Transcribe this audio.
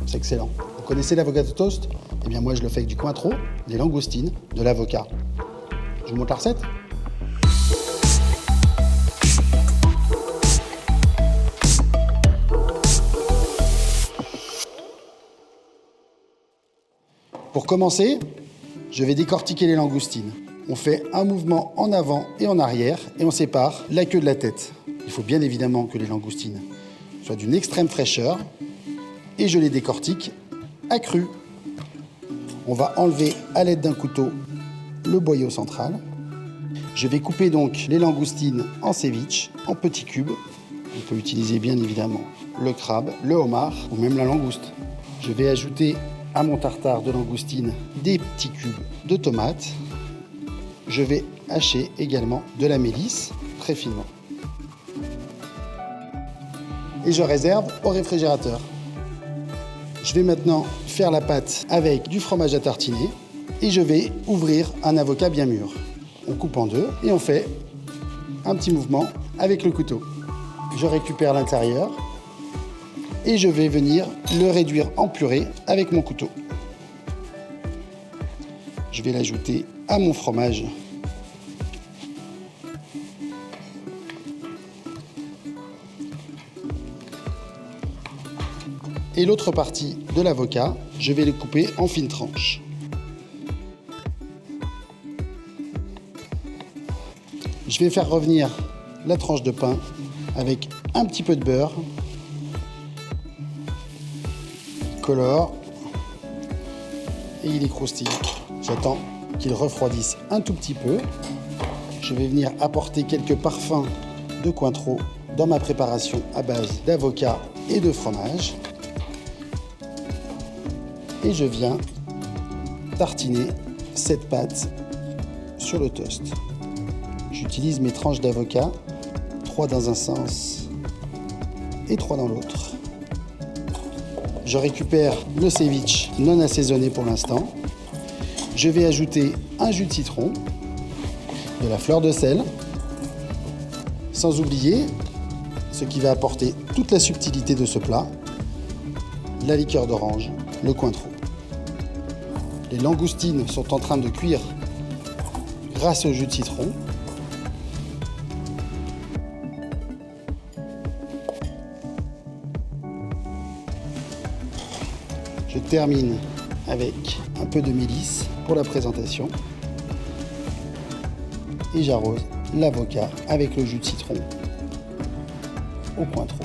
C'est excellent. Vous connaissez l'avocado toast? Eh bien moi je le fais avec du cointreau, des langoustines, de l'avocat. Je vous montre la recette? Pour commencer, je vais décortiquer les langoustines. On fait un mouvement en avant et en arrière et on sépare la queue de la tête. Il faut bien évidemment que les langoustines soient d'une extrême fraîcheur et je les décortique à cru. On va enlever à l'aide d'un couteau le boyau central. Je vais couper donc les langoustines en ceviche, en petits cubes. On peut utiliser bien évidemment le crabe, le homard ou même la langouste. Je vais ajouter à mon tartare de langoustine des petits cubes de tomates. Je vais hacher également de la mélisse très finement. Et je réserve au réfrigérateur. Je vais maintenant faire la pâte avec du fromage à tartiner et je vais ouvrir un avocat bien mûr. On coupe en deux et on fait un petit mouvement avec le couteau. Je récupère l'intérieur et je vais venir le réduire en purée avec mon couteau. Je vais l'ajouter à mon fromage. Et l'autre partie de l'avocat, je vais le couper en fines tranches. Je vais faire revenir la tranche de pain avec un petit peu de beurre, colore, et il est croustillant. J'attends qu'il refroidisse un tout petit peu. Je vais venir apporter quelques parfums de cointreau dans ma préparation à base d'avocat et de fromage. Et je viens tartiner cette pâte sur le toast. J'utilise mes tranches d'avocat, 3 dans un sens et 3 dans l'autre. Je récupère le ceviche non assaisonné pour l'instant. Je vais ajouter un jus de citron, de la fleur de sel, sans oublier ce qui va apporter toute la subtilité de ce plat, la liqueur d'orange, le cointreau. Les langoustines sont en train de cuire grâce au jus de citron. Je termine avec un peu de mélisse pour la présentation. Et j'arrose l'avocat avec le jus de citron au cointreau.